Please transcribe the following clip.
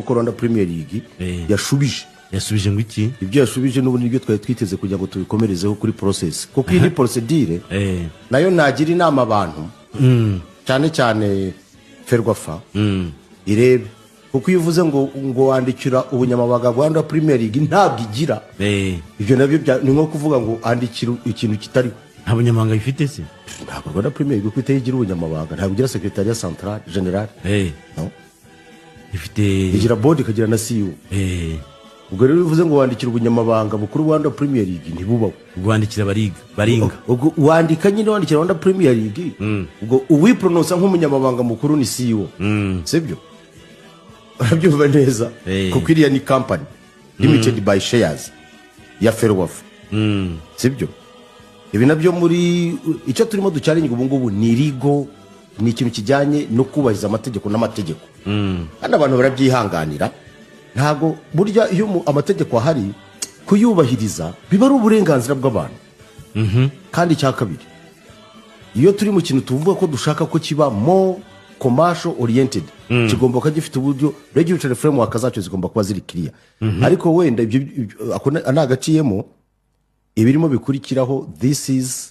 nuko Rwanda Premier League yasubije ngo iki ibyo yasubije n'ubu nibyo twari twiteze kugira ngo tubikomerezeho kuri process kuko iyi procedure nayo nagira inama abantu cyane cyane Ferwafa irebe kuko iyo uvuze ngo wandikira ubunyamabanga bwa Rwanda Premier League ntabwo igira ibyo nabyo ni nko kuvuga ngo andikira ikintu kitari nta bunyamabanga bifite se ntabwo Rwanda Premier League kuko igira ubunyamabanga ntabwo igira secretariat central general no ifite igira board ikagira na CEO ubwo rero bivuze ngo wandikira ubunyamabanga bukuru Rwanda Premier League ntibubaho wandikira baringa ubwo wandika nyine wandikira Rwanda Premier League ubwo uwipronounce nk'umunyamabanga mukuru ni CEO sibyo urabyumva neza kuko iriya ni company limited by shares ya Ferwafa sibyo ibi nabyo muri icyo turimo ducyaringa ubu ngubu ni rigo ni ikintu kijyanye no kubahiriza amategeko n'amategeko kandi abantu barabyihanganira ntago burya iyo amategeko ahari kuyubahiriza biba ari uburenganzira bw'abantu kandi cya kabiri iyo turi mu kintu tuvuga ko dushaka ko kiba more commercial oriented kigomba kuba gifite uburyo regulatory framework zacu zigomba kuba ziri clear ariko wenda ibyo anagaciyemo ibirimo bikurikiraho this is